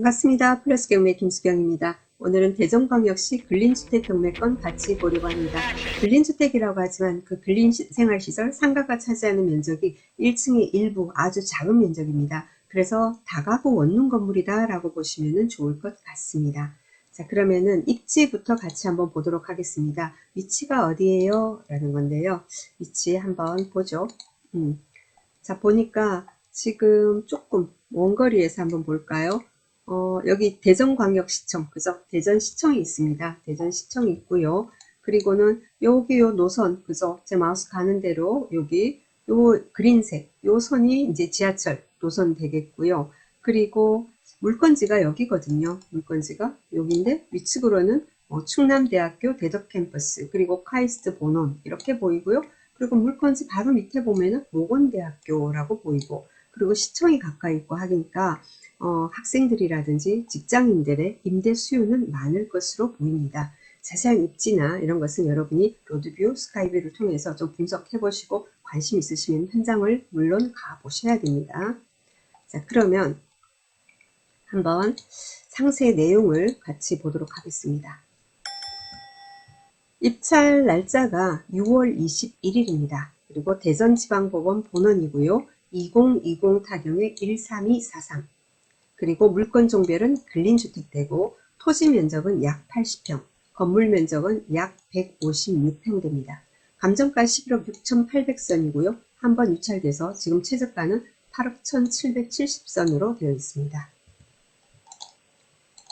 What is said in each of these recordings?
반갑습니다. 플러스 경매 김수경입니다. 오늘은 대전광역시 근린주택 경매권 같이 보려고 합니다. 근린주택이라고 하지만 그 근린생활시설 상가가 차지하는 면적이 1층의 일부 아주 작은 면적입니다. 그래서 다가구 원룸 건물이다 라고 보시면 좋을 것 같습니다. 자, 그러면은 입지부터 같이 한번 보도록 하겠습니다. 위치가 어디예요? 라는 건데요. 위치 한번 보죠. 자, 보니까 지금 조금 먼 거리에서 한번 볼까요? 여기 대전광역시청, 그죠? 대전시청이 있습니다. 대전시청이 있고요. 그리고는 여기 요 노선, 그죠? 제 마우스 가는 대로 여기 요 그린색, 요 선이 이제 지하철 노선 되겠고요. 그리고 물건지가 여기거든요. 물건지가 여기인데 위측으로는 충남대학교 대덕 캠퍼스, 그리고 카이스트 본원 이렇게 보이고요. 그리고 물건지 바로 밑에 보면은 모건대학교라고 보이고, 그리고 시청이 가까이 있고 하니까 학생들이라든지 직장인들의 임대 수요는 많을 것으로 보입니다. 자세한 입지나 이런 것은 여러분이 로드뷰, 스카이뷰를 통해서 좀 분석해 보시고 관심 있으시면 현장을 물론 가 보셔야 됩니다. 자, 그러면 한번 상세 내용을 같이 보도록 하겠습니다. 입찰 날짜가 6월 21일입니다. 그리고 대전지방법원 본원이고요. 2020 타경의 13243. 그리고 물건 종별은 근린주택되고 토지 면적은 약 80평, 건물 면적은 약 156평대입니다. 감정가 11억 6,800선이고요. 한번 유찰돼서 지금 최저가는 8억 1,770선으로 되어 있습니다.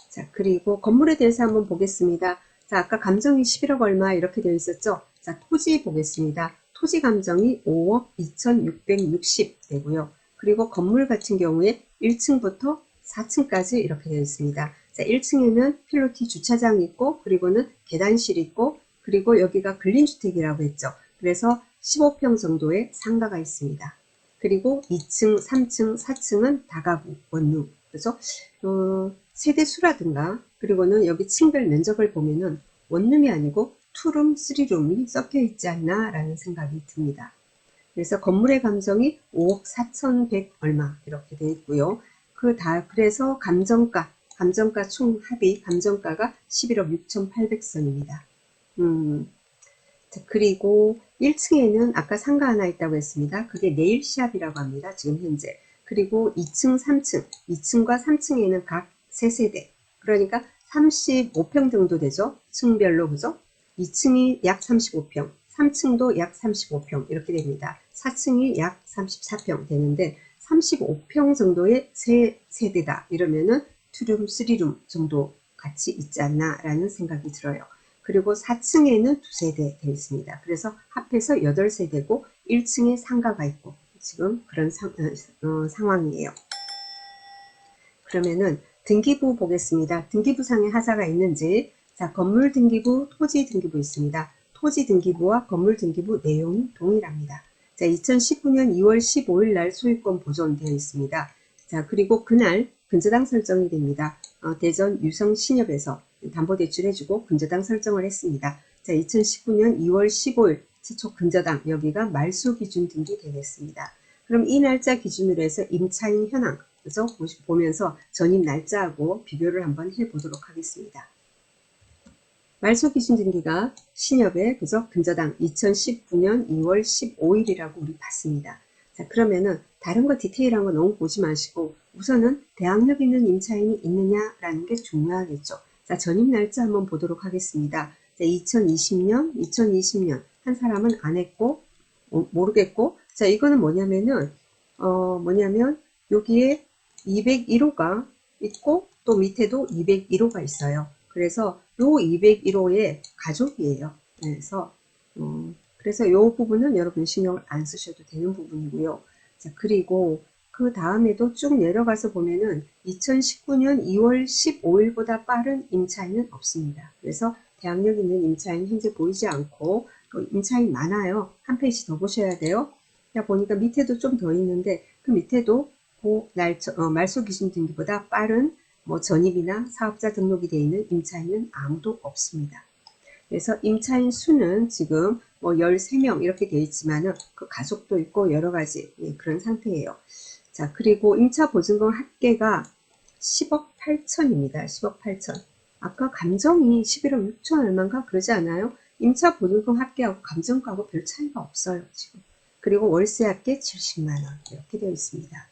자, 그리고 건물에 대해서 한번 보겠습니다. 자, 아까 감정이 11억 얼마 이렇게 되어 있었죠? 자, 토지 보겠습니다. 토지 감정이 5억 2,660 되고요. 그리고 건물 같은 경우에 1층부터 4층까지 이렇게 되어 있습니다. 자, 1층에는 필로티 주차장이 있고, 그리고는 계단실이 있고, 그리고 여기가 근린주택이라고 했죠. 그래서 15평 정도의 상가가 있습니다. 그리고 2층, 3층, 4층은 다가구, 원룸, 그죠? 세대 수라든가, 그리고는 여기 층별 면적을 보면은 원룸이 아니고 투룸, 쓰리룸이 섞여 있지 않나 라는 생각이 듭니다. 그래서 건물의 감정이 5억 4,100 얼마 이렇게 되어 있고요. 그래서 감정가 총 합의 감정가가 11억 6,800선입니다. 그리고 1층에는 아까 상가 하나 있다고 했습니다. 그게 네일샵이라고 합니다. 지금 현재. 그리고 2층, 3층, 2층과 3층에는 각 3세대. 그러니까 35평 정도 되죠. 층별로, 그죠? 2층이 약 35평, 3층도 약 35평 이렇게 됩니다. 4층이 약 34평 되는데 35평 정도의 세 세대다. 이러면은 투룸, 쓰리룸 정도 같이 있지 않나 라는 생각이 들어요. 그리고 4층에는 2세대 되어 있습니다. 그래서 합해서 8세대고 1층에 상가가 있고 지금 그런 상황이에요. 그러면은 등기부 보겠습니다. 등기부상에 하자가 있는지. 자, 건물 등기부, 토지 등기부 있습니다. 토지 등기부와 건물 등기부 내용이 동일합니다. 자, 2019년 2월 15일 날 소유권 보존되어 있습니다. 자, 그리고 그날 근저당 설정이 됩니다. 대전 유성신협에서 담보대출 해주고 근저당 설정을 했습니다. 자, 2019년 2월 15일 최초 근저당, 여기가 말소 기준 등기 되겠습니다. 그럼 이 날짜 기준으로 해서 임차인 현황, 그래서 보면서 전입 날짜하고 비교를 한번 해보도록 하겠습니다. 말소 기준 등기가 신협의 그죠? 근저당 2019년 2월 15일이라고 우리 봤습니다. 자, 그러면은 다른 거 디테일한 거 너무 보지 마시고 우선은 대항력 있는 임차인이 있느냐라는 게 중요하겠죠. 자, 전입 날짜 한번 보도록 하겠습니다. 자, 2020년 한 사람은 안 했고 모르겠고, 자, 이거는 뭐냐면 여기에 201호가 있고 또 밑에도 201호가 있어요. 그래서 요 201호의 가족이에요. 그래서 요 부분은 여러분 신경을 안 쓰셔도 되는 부분이고요. 자, 그리고 그 다음에도 쭉 내려가서 보면은 2019년 2월 15일보다 빠른 임차인은 없습니다. 그래서 대항력 있는 임차인 현재 보이지 않고 또 임차인 많아요. 한 페이지 더 보셔야 돼요. 자, 보니까 밑에도 좀 더 있는데 그 밑에도 말소 기준 등기보다 빠른 전입이나 사업자 등록이 되어 있는 임차인은 아무도 없습니다. 그래서 임차인 수는 지금 13명 이렇게 되어 있지만은 그 가족도 있고 여러 가지 그런 상태예요. 자, 그리고 임차 보증금 합계가 10억 8천입니다. 10억 8천. 아까 감정이 11억 6천 얼마인가 그러지 않아요? 임차 보증금 합계하고 감정가하고 별 차이가 없어요, 지금. 그리고 월세 합계 70만 원 이렇게 되어 있습니다.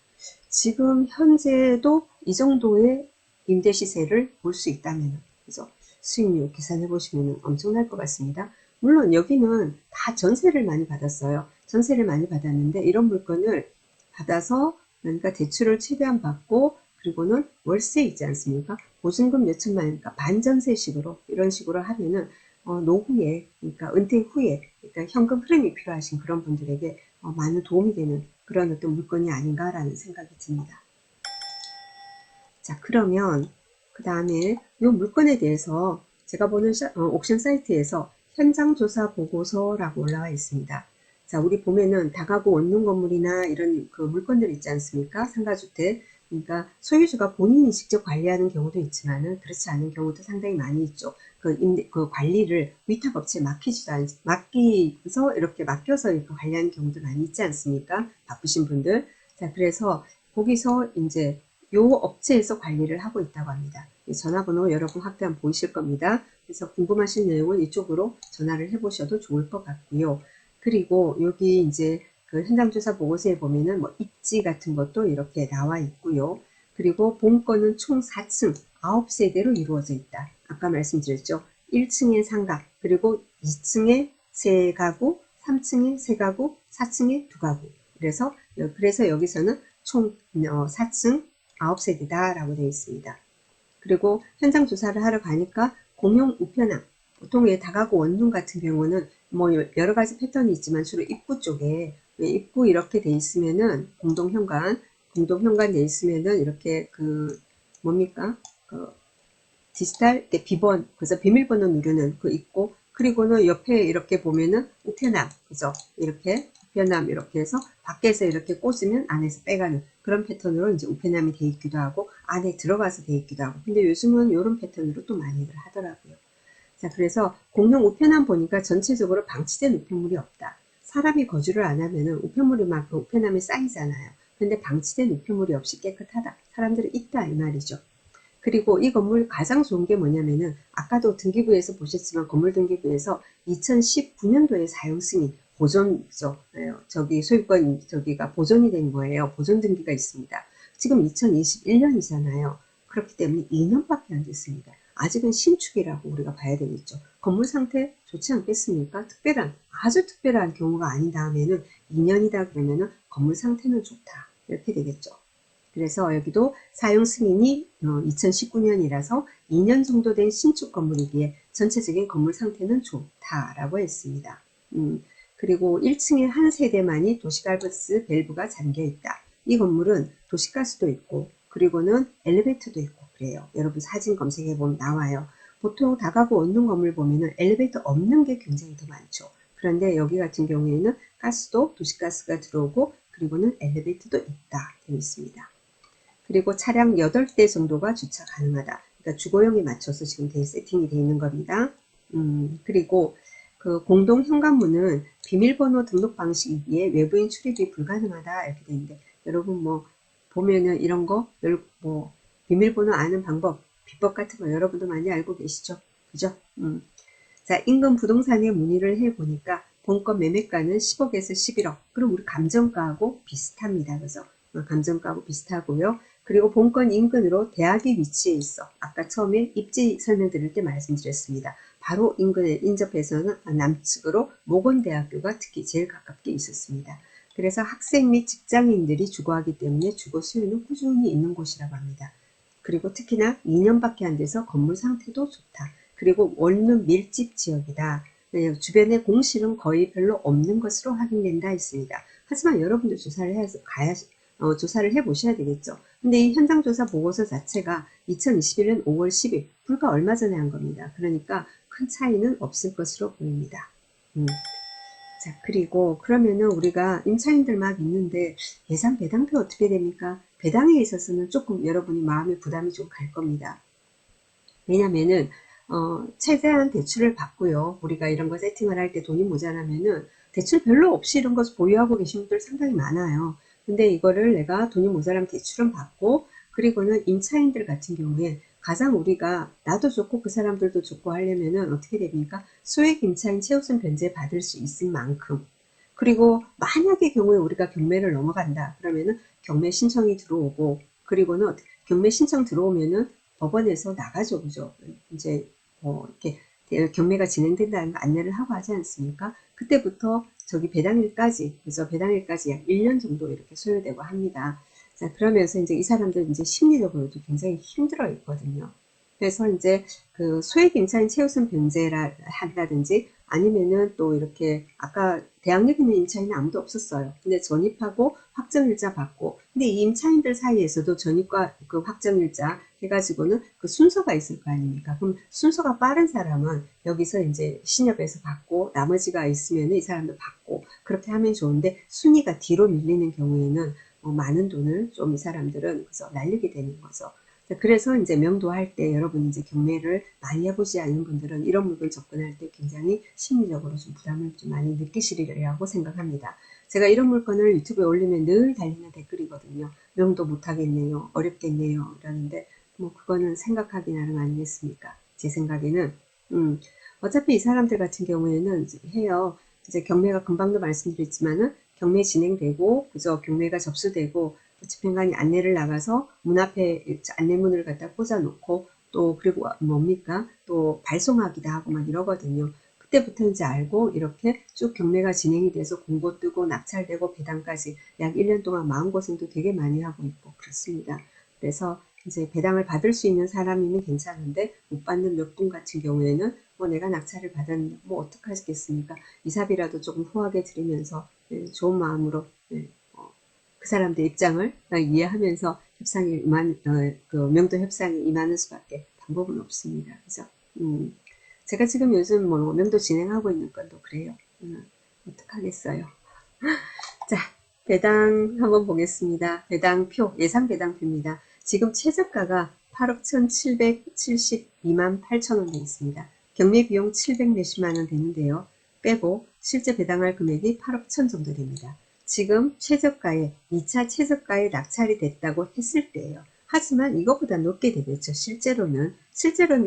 지금 현재도 이 정도의 임대 시세를 볼 수 있다면, 그래서 수익률 계산해 보시면 엄청날 것 같습니다. 물론 여기는 다 전세를 많이 받았어요. 전세를 많이 받았는데 이런 물건을 받아서, 그러니까 대출을 최대한 받고, 그리고는 월세 있지 않습니까? 보증금 몇 천만 원, 그러니까 반전세식으로 이런 식으로 하면은 노후에, 그러니까 은퇴 후에, 그러니까 현금 흐름이 필요하신 그런 분들에게 많은 도움이 되는 그런 어떤 물건이 아닌가라는 생각이 듭니다. 자, 그러면 그 다음에 이 물건에 대해서 제가 보는 옥션 사이트에서 현장 조사 보고서라고 올라와 있습니다. 자, 우리 보면은 다가구 원룸 건물이나 이런 그 물건들 있지 않습니까? 상가주택. 그러니까 소유주가 본인이 직접 관리하는 경우도 있지만은 그렇지 않은 경우도 상당히 많이 있죠. 그 관리를 위탁업체에 맡기서 이렇게 맡겨서 이렇게 관리하는 경우도 많이 있지 않습니까? 바쁘신 분들. 자, 그래서 거기서 이제 요 업체에서 관리를 하고 있다고 합니다. 전화번호 여러분 확대하면 보이실 겁니다. 그래서 궁금하신 내용은 이쪽으로 전화를 해보셔도 좋을 것 같고요. 그리고 여기 이제 그 현장조사 보고서에 보면은 뭐 입지 같은 것도 이렇게 나와 있고요. 그리고 본건은 총 4층 9세대로 이루어져 있다. 아까 말씀드렸죠. 1층에 상가, 그리고 2층에 3가구, 3층에 3가구, 4층에 2가구. 그래서 여기서는 총 4층 9세대다 라고 되어 있습니다. 그리고 현장 조사를 하러 가니까 공용 우편함, 보통 다가구 원룸 같은 경우는 뭐 여러 가지 패턴이 있지만 주로 입구 쪽에, 입구 이렇게 돼 있으면은 공동 현관 돼 있으면은 이렇게 그 뭡니까? 그 디지털 비번, 그래서 비밀번호 누르는 그 있고, 그리고는 옆에 이렇게 보면은 우편함, 그죠? 이렇게 우편함 이렇게 해서 밖에서 이렇게 꽂으면 안에서 빼가는 그런 패턴으로 이제 우편함이 돼 있기도 하고 안에 들어가서 돼 있기도 하고. 근데 요즘은 이런 패턴으로 또 많이들 하더라고요. 자, 그래서 공용 우편함 보니까 전체적으로 방치된 우편물이 없다. 사람이 거주를 안 하면은 우편물이 막 그 우편함에 쌓이잖아요. 근데 방치된 우편물이 없이 깨끗하다. 사람들이 있다 이 말이죠. 그리고 이 건물 가장 좋은 게 뭐냐면은 아까도 등기부에서 보셨지만 건물 등기부에서 2019년도에 사용 승인 보존죠. 저기 소유권 저기가 보존이 된 거예요. 보존 등기가 있습니다. 지금 2021년이잖아요. 그렇기 때문에 2년밖에 안 됐습니다. 아직은 신축이라고 우리가 봐야 되겠죠. 건물 상태 좋지 않겠습니까? 아주 특별한 경우가 아닌 다음에는 2년이다 그러면은 건물 상태는 좋다. 이렇게 되겠죠. 그래서 여기도 사용 승인이 2019년이라서 2년 정도 된 신축 건물이기에 전체적인 건물 상태는 좋다라고 했습니다. 그리고 1층에 한 세대만이 도시가스 밸브가 잠겨 있다. 이 건물은 도시가스도 있고 그리고는 엘리베이터도 있고 그래요. 여러분 사진 검색해 보면 나와요. 보통 다가구 원룸 건물 보면은 엘리베이터 없는 게 굉장히 더 많죠. 그런데 여기 같은 경우에는 가스도 도시가스가 들어오고 그리고는 엘리베이터도 있다 되어 있습니다. 그리고 차량 8대 정도가 주차 가능하다. 그러니까 주거용에 맞춰서 지금 세팅이 되어 있는 겁니다. 그리고 그 공동 현관문은 비밀번호 등록 방식이기에 외부인 출입이 불가능하다 이렇게 되는데 여러분 뭐 보면은 이런 거 뭐 비밀번호 아는 방법 비법 같은 거 여러분도 많이 알고 계시죠? 그죠? 자, 인근 부동산에 문의를 해보니까 본건 매매가는 10억에서 11억. 그럼 우리 감정가하고 비슷합니다. 그래서 감정가하고 비슷하고요. 그리고 본건 인근으로 대학이 위치해 있어. 아까 처음에 입지 설명드릴 때 말씀드렸습니다. 바로 인근에 인접해서는 남측으로 모건대학교가 특히 제일 가깝게 있었습니다. 그래서 학생 및 직장인들이 주거하기 때문에 주거 수요는 꾸준히 있는 곳이라고 합니다. 그리고 특히나 2년밖에 안 돼서 건물 상태도 좋다. 그리고 원룸 밀집 지역이다. 주변에 공실은 거의 별로 없는 것으로 확인된다 했습니다. 하지만 여러분도 조사를 해보셔야 되겠죠. 근데 이 현장조사 보고서 자체가 2021년 5월 10일, 불과 얼마 전에 한 겁니다. 그러니까 큰 차이는 없을 것으로 보입니다. 자, 그리고 그러면은 우리가 임차인들 막 있는데 예산 배당표 어떻게 됩니까? 배당에 있어서는 조금 여러분이 마음의 부담이 좀 갈 겁니다. 왜냐면은 최대한 대출을 받고요. 우리가 이런 거 세팅을 할 때 돈이 모자라면은 대출 별로 없이 이런 것을 보유하고 계신 분들 상당히 많아요. 근데 이거를 내가 돈이 모자라면 대출은 받고 그리고는 임차인들 같은 경우에 가장 우리가 나도 좋고 그 사람들도 좋고 하려면은 어떻게 됩니까? 소액 임차인 최우선 변제 받을 수 있을 만큼, 그리고 만약의 경우에 우리가 경매를 넘어간다 그러면은 경매 신청이 들어오고, 그리고는 경매 신청 들어오면은 법원에서 나가죠, 그죠? 이제 이렇게 경매가 진행된다는 거 안내를 하고 하지 않습니까? 그때부터 저기 배당일까지, 그래서 배당일까지 약 1년 정도 이렇게 소요되고 합니다. 자, 그러면서 이제 이 사람들 이제 심리적으로도 굉장히 힘들어 있거든요. 그래서 이제 그 소액 임차인 최우선 변제라 한다든지, 아니면은 또 이렇게 아까 대학력 있는 임차인은 아무도 없었어요. 근데 전입하고 확정일자 받고, 근데 이 임차인들 사이에서도 전입과 그 확정일자 해가지고는 그 순서가 있을 거 아닙니까? 그럼 순서가 빠른 사람은 여기서 이제 신협에서 받고, 나머지가 있으면 이 사람도 받고, 그렇게 하면 좋은데 순위가 뒤로 밀리는 경우에는 많은 돈을 좀 이 사람들은 그래서 날리게 되는 거죠. 그래서 이제 명도할 때 여러분 이제 경매를 많이 해보지 않은 분들은 이런 물건 접근할 때 굉장히 심리적으로 좀 부담을 좀 많이 느끼시리라고 생각합니다. 제가 이런 물건을 유튜브에 올리면 늘 달리는 댓글이거든요. 명도 못하겠네요. 어렵겠네요. 이러는데 뭐 그거는 생각하기 나름 아니겠습니까? 제 생각에는 어차피 이 사람들 같은 경우에는 해요. 이제 경매가 금방도 말씀드렸지만은 경매 진행되고 그저 경매가 접수되고 집행관이 안내를 나가서 문 앞에 안내문을 갖다 꽂아놓고 또 그리고 뭡니까 또 발송하기도 하고 막 이러거든요. 그때부터 이제 알고 이렇게 쭉 경매가 진행이 돼서 공고 뜨고 낙찰되고 배당까지 약 1년 동안 마음고생도 되게 많이 하고 있고 그렇습니다. 그래서 이제 배당을 받을 수 있는 사람이면 괜찮은데 못 받는 몇 분 같은 경우에는 뭐 내가 낙찰을 받았는데 뭐 어떡하겠습니까? 이사비라도 조금 후하게 드리면서 좋은 마음으로 그 사람들 입장을 이해하면서 협상에 그 명도 협상에 임하는 수밖에 방법은 없습니다. 그죠? 제가 지금 요즘 뭐 명도 진행하고 있는 건도 그래요. 어떡하겠어요. 자, 배당 한번 보겠습니다. 배당표, 예상 배당표입니다. 지금 최저가가 8억 1,772만 8천 원 되어 있습니다. 경매 비용 700 몇십만 원 되는데요. 빼고 실제 배당할 금액이 8억 1천 정도 됩니다. 지금 최저가에 2차 최저가에 낙찰이 됐다고 했을 때예요. 하지만 이것보다 높게 되겠죠. 실제로는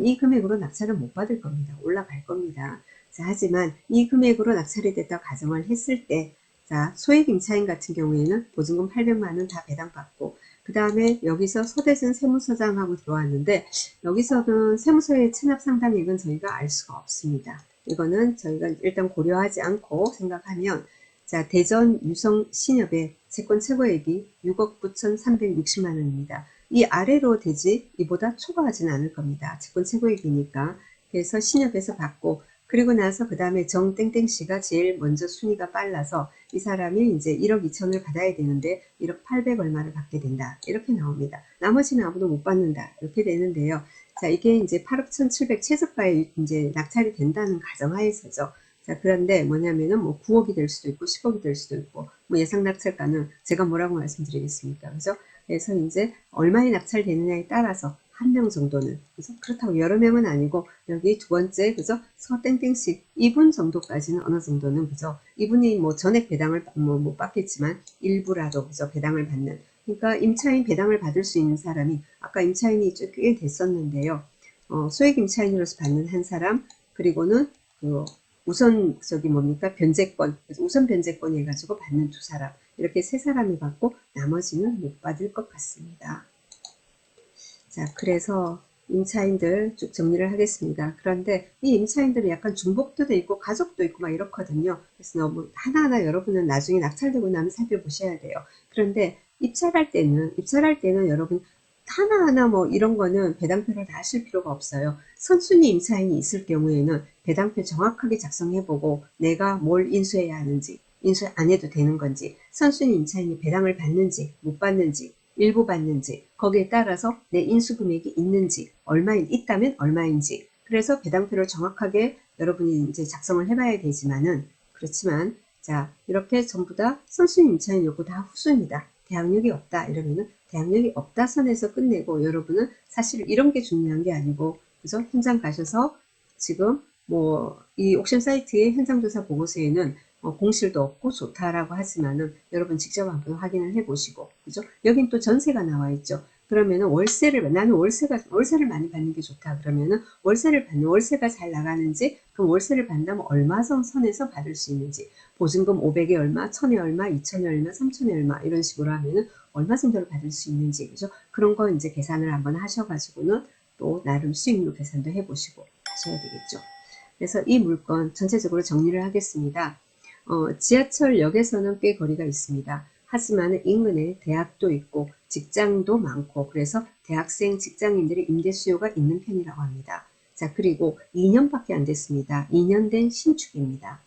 이 금액으로 낙찰을 못 받을 겁니다. 올라갈 겁니다. 자, 하지만 이 금액으로 낙찰이 됐다고 가정을 했을 때, 자, 소액 임차인 같은 경우에는 보증금 800만 원 다 배당받고, 그 다음에 여기서 서대전 세무서장하고 들어왔는데, 여기서는 세무서의 체납 상담액은 저희가 알 수가 없습니다. 이거는 저희가 일단 고려하지 않고 생각하면, 자, 대전 유성 신협의 채권 최고액이 6억 9,360만 원입니다. 이 아래로 되지 이보다 초과하진 않을 겁니다. 채권 최고액이니까. 그래서 신협에서 받고, 그리고 나서 그 다음에 정땡땡 씨가 제일 먼저 순위가 빨라서 이 사람이 이제 1억 2천을 받아야 되는데 1억 800 얼마를 받게 된다. 이렇게 나옵니다. 나머지는 아무도 못 받는다. 이렇게 되는데요. 자, 이게 이제 8억 1,700 최저가에 이제 낙찰이 된다는 가정하에서죠. 자, 그런데 뭐냐면은 뭐 9억이 될 수도 있고 10억이 될 수도 있고 뭐 예상 낙찰가는 제가 뭐라고 말씀드리겠습니까? 그죠? 그래서 이제 얼마에 낙찰되느냐에 따라서 한 명 정도는, 그래서 그렇다고 여러 명은 아니고 여기 두 번째 그죠? 서땡땡씨 이분 정도까지는 어느 정도는 그죠? 이분이 뭐 전액 배당을 뭐 못 받겠지만 일부라도 그죠? 배당을 받는, 그러니까 임차인 배당을 받을 수 있는 사람이 아까 임차인이 꽤 됐었는데요. 소액 임차인으로서 받는 한 사람, 그리고는 그 우선 저기 뭡니까 변제권, 우선 변제권 해가지고 받는 두 사람, 이렇게 세 사람이 받고 나머지는 못 받을 것 같습니다. 자, 그래서 임차인들 쭉 정리를 하겠습니다. 그런데 이 임차인들은 약간 중복도 돼 있고 가족도 있고 막 이렇거든요. 그래서 너무 하나하나 여러분은 나중에 낙찰되고 나면 살펴보셔야 돼요. 그런데 입찰할 때는 여러분 하나하나 뭐 이런 거는 배당표를 다 하실 필요가 없어요. 선순위 임차인이 있을 경우에는 배당표 정확하게 작성해보고 내가 뭘 인수해야 하는지, 인수 안 해도 되는 건지, 선순위 임차인이 배당을 받는지 못 받는지, 일부 받는지, 거기에 따라서 내 인수 금액이 있는지, 있다면 얼마인지, 그래서 배당표를 정확하게 여러분이 이제 작성을 해봐야 되지만은, 그렇지만, 자, 이렇게 전부 다 선순위 임차인 요거 다 후순위다. 대항력이 없다. 이러면은 대항력이 없다 선에서 끝내고, 여러분은 사실 이런 게 중요한 게 아니고, 그죠? 현장 가셔서 지금 뭐 이 옥션 사이트의 현장조사 보고서에는 공실도 없고 좋다라고 하지만은 여러분 직접 한번 확인을 해 보시고, 그죠? 여긴 또 전세가 나와 있죠. 그러면은 나는 월세를 많이 받는 게 좋다. 그러면은 월세가 잘 나가는지, 그럼 월세를 받는다면 얼마 선에서 받을 수 있는지, 보증금 500에 얼마, 1000에 얼마, 2000에 얼마, 3000에 얼마, 이런 식으로 하면은 얼마 정도를 받을 수 있는지, 그죠? 그런 거 이제 계산을 한번 하셔가지고는 또 나름 수익률 계산도 해보시고 하셔야 되겠죠. 그래서 이 물건 전체적으로 정리를 하겠습니다. 지하철역에서는 꽤 거리가 있습니다. 하지만 인근에 대학도 있고 직장도 많고 그래서 대학생 직장인들의 임대 수요가 있는 편이라고 합니다. 자, 그리고 2년밖에 안 됐습니다. 2년 된 신축입니다.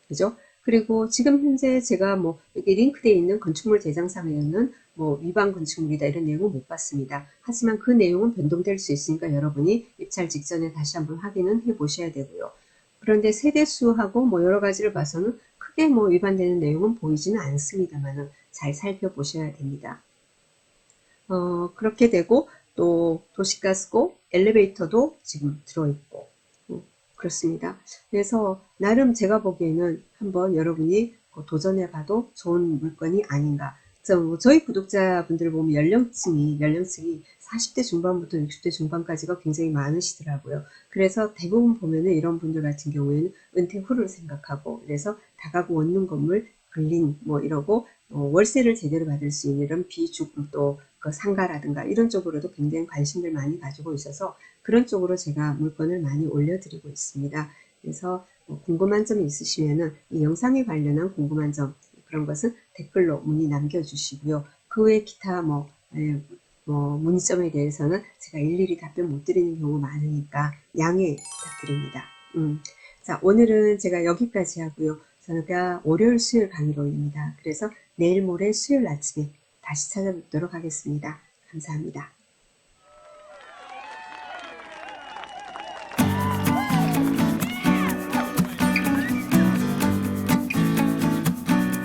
그죠? 그리고 지금 현재 제가 뭐 여기 링크되어 있는 건축물 대장상에는 뭐 위반 건축물이다 이런 내용은 못 봤습니다. 하지만 그 내용은 변동될 수 있으니까 여러분이 입찰 직전에 다시 한번 확인은 해 보셔야 되고요. 그런데 세대수하고 뭐 여러 가지를 봐서는 크게 뭐 위반되는 내용은 보이지는 않습니다만은 잘 살펴보셔야 됩니다. 그렇게 되고 또 도시가스고 엘리베이터도 지금 들어있고 그렇습니다. 그래서 나름 제가 보기에는 한번 여러분이 도전해봐도 좋은 물건이 아닌가. 저희 구독자분들 보면 연령층이 40대 중반부터 60대 중반까지가 굉장히 많으시더라고요. 그래서 대부분 보면은 이런 분들 같은 경우에는 은퇴 후를 생각하고 그래서 다가구 원룸 건물 근린 뭐 이러고 월세를 제대로 받을 수 있는 이런 비주금 또 그 상가라든가 이런 쪽으로도 굉장히 관심을 많이 가지고 있어서 그런 쪽으로 제가 물건을 많이 올려드리고 있습니다. 그래서 궁금한 점이 있으시면은 이 영상에 관련한 궁금한 점 그런 것은 댓글로 문의 남겨주시고요. 그 외 기타 뭐 문의점에 대해서는 제가 일일이 답변 못 드리는 경우 많으니까 양해 부탁드립니다. 자, 오늘은 제가 여기까지 하고요. 저희가 월요일 수요일 강의를 올립니다. 그래서 내일 모레 수요일 아침에 다시 찾아뵙도록 하겠습니다. 감사합니다.